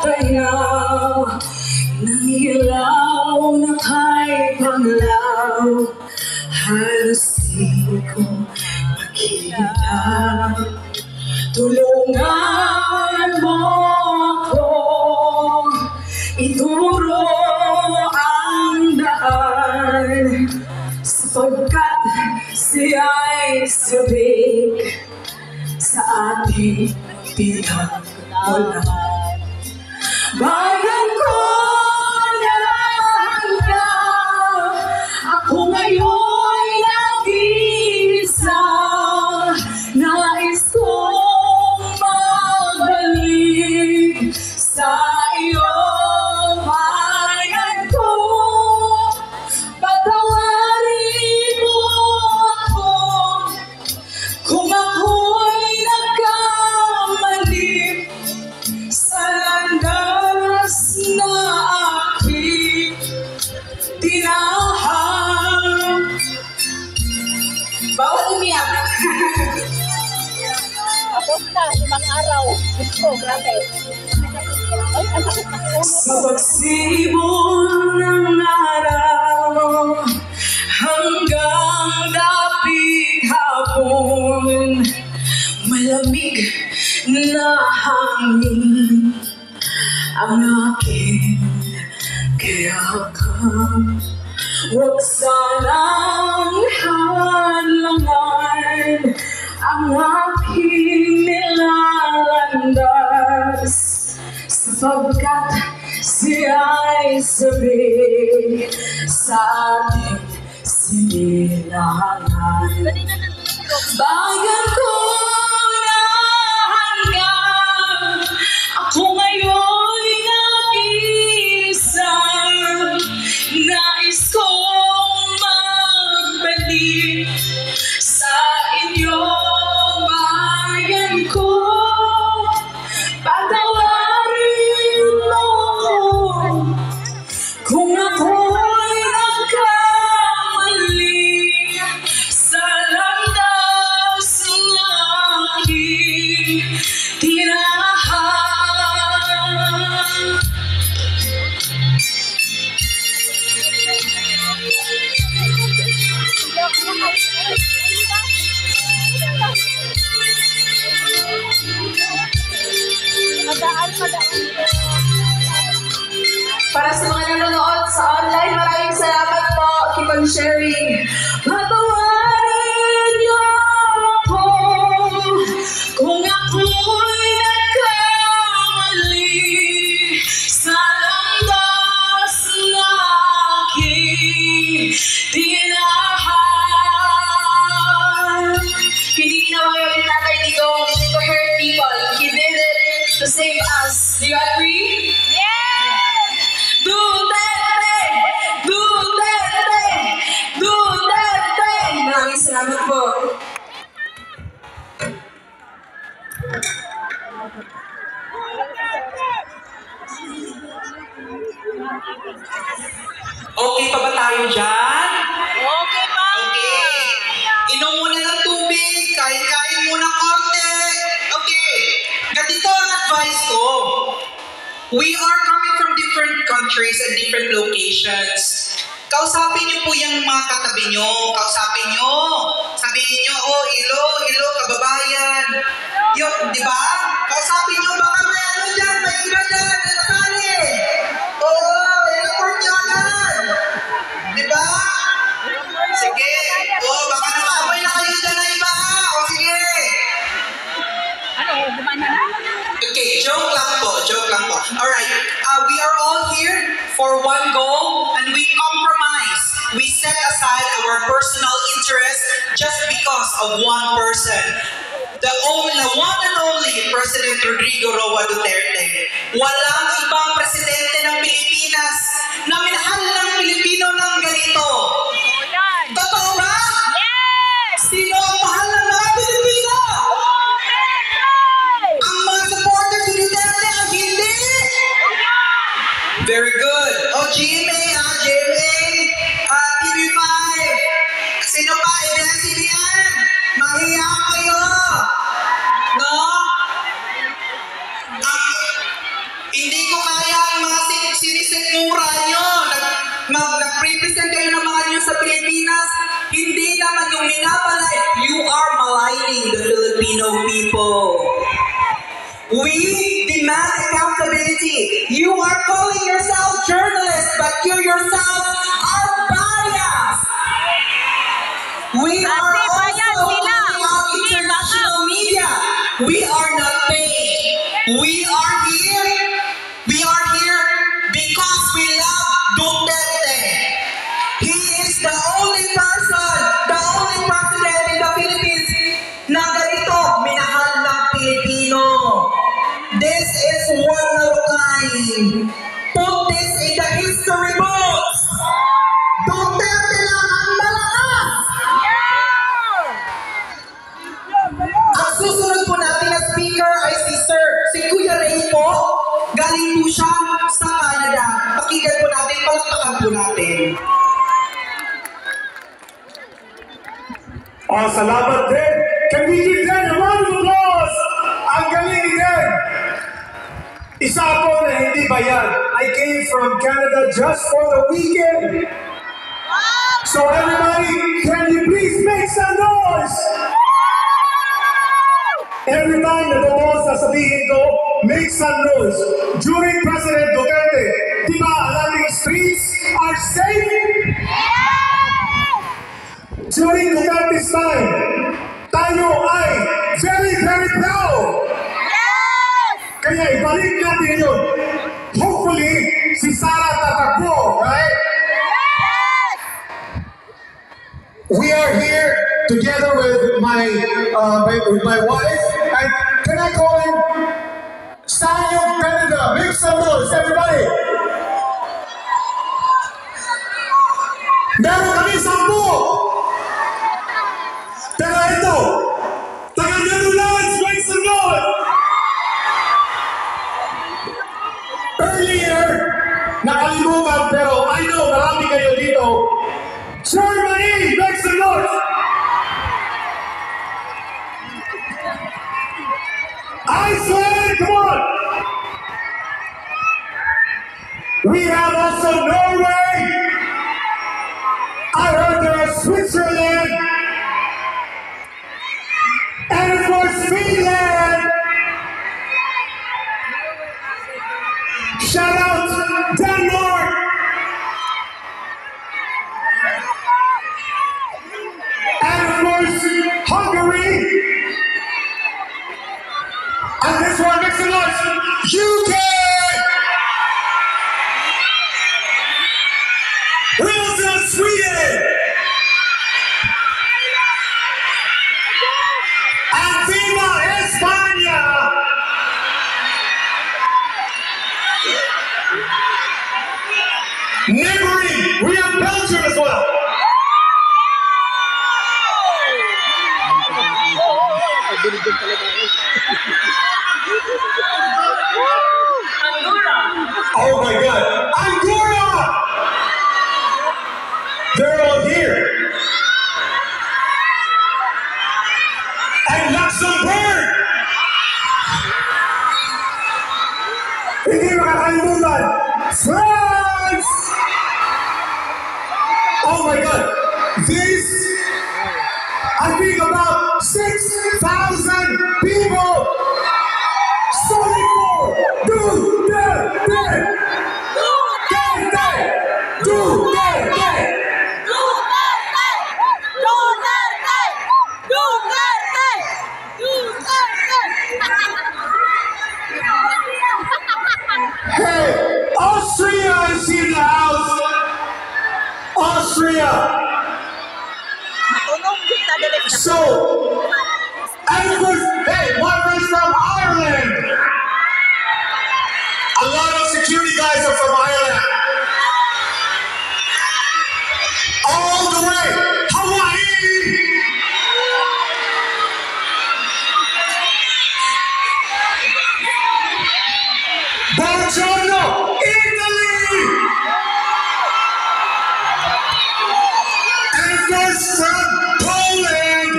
tayaw ng ilaw na kay panglaw. Halos di ko makita. Tulungan mo ako, ituro ang daan, sapagkat siya'y sabik sa ating pinagmulan. Bayan ko na hanggang ako ngayon nag-iisa, nais kong magbalik sa iyong bayan ko. Patawarin mo ako kung ako'y nagkamali sa landas na aking tinahak. Bawal umiyak. Tapos na, 5 araw. Ito, grabe. Sa pagsibol ng araw hanggang dapit hapon, malamig na hangin ang aking kayakap. Huwag sanang hadlangan ang aking nilalandas, sapagkat siya'y sabik sa ating sinilangan. Bayan ko na hanggang ako ngayon nag-iisa, nais kong magbalik sa inyong bayan ko. Patawarin mo kung ako'y nagkamali sa landas na aking tinahak. Para sa mga nanonood sa online, maraming salamat po. Keep on sharing. Patawarin niyo ako kung ako'y nagkamali sa landas na aking tinahak. Hindi ginawa yun ni Tatay Digong to hurt people. He did it to save us. Do you agree? Duterte! Duterte! Duterte! Maraming salamat po. Okay pa ba tayo dyan? Okay pa! Okay. Inom muna ng tubig, kain-kain muna konti. Okay. Ganito ang advice ko. We are coming from different countries and different locations. Kausapin niyo po yung mga katabi niyo. Kausapin niyo. Sabihin niyo, oh, ilo, kababayan. Yung, di ba? Kausapin niyo, baka may ano dyan, may iba dyan, nasali. Oo, i-report niyo agad. Di ba? Sige. Oo, baka nakaabay na kayo dyan na iba. O, sige. Ano, gumana na? Okay, joke lang po. Alright, we are all here for one goal and we compromise. We set aside our personal interests just because of one person. The one and only President Rodrigo Roa Duterte. Walang ibang presidente ng Pilipinas na minahal ng Pilipino ng ganito. Totoo ba? Yes! Sino ang mahal ng mga Pilipino? Ang mga supporters ni Duterte ang hindi? Very good. Oh, GMA, TV5. Sino pa? ABS-CBN. Mahiya kayo. No? Hindi ko mura nyo. Nag-represent kayo ng mga nyo sa Pilipinas. Hindi naman yung minapalay. You are maligning the Filipino people. We demand accountability. You are calling yourself journalists, but you yourself are biased. We are also calling out international media. We are not paid. We are here because we love Duterte. He is the only person, the only president in the Philippines na ganito, minahal ng Pilipino. This is one of a kind. Put this in the history books. Duterte lang ang malakas. Ang susunod po natin na speaker ay si Kuya Ray po. Galing po siya sa Canada. Pakinggan po natin, palakpakan po natin. Salamat din. Can we give them a round of applause? Ang galing din. Isa ako na hindi bayan. I came from Canada just for the weekend. So everybody, can you please make some noise? Every time na bumoss sasabihin ko, make some noise. During President Duterte, di ba alaming streets are safe? During Duterte's time, tayo ay very, very proud. Kaya ibalik natin yun. Hopefully, si Sara tatakbo, right? We are here together with my wife. And can I call him Sayong Canada? Make some noise, everybody. Meron kami 10. Pero ito, taga-Netherlands, make some noise. Earlier, nakalimutan pero I know marami kayo dito. Germany, make some noise. Iceland, come on. We have also Norway. I heard there's Switzerland. And of course, Finland. Shout out Denmark. And of course, Hungary. And this one makes a noise. UK. Wilson, Sweden. And Viva España. Neighboring, we have Belgium as well. Oh my God, Andorra! They're all here. And Luxembourg! Hindi makakalimutan, France! Oh my God, this, I think about 6,000 people sorry for Duterte! Duterte! Duterte! Hey, Austria is in the house! Austria! So, and of course, hey, one is from Ireland! A lot of security guys are from Ireland. All the way, Hawaii! Buongiorno, Italy! And of course from Poland!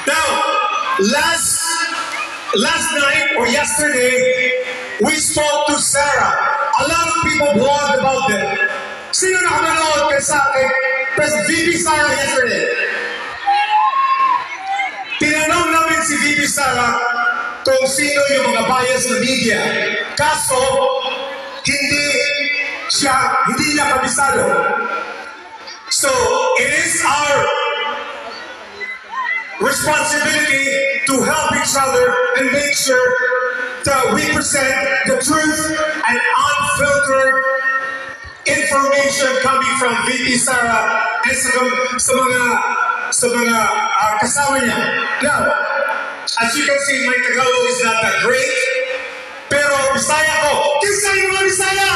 Now, last night or yesterday, we spoke to Sarah. A lot of people blogged about them. Sino nakamanood kay VP Sarah yesterday? Tinanong namin si VP Sarah kung sino yung mga bias na media. Kaso, hindi niya kabisado. So, it is our responsibility to help each other and make sure that we present the truth and unfiltered information coming from VP Sarah and sa mga kasama niya. Now, as you can see, my Tagalog is not that great, pero Bisaya ko. Kisa yung mga Bisaya!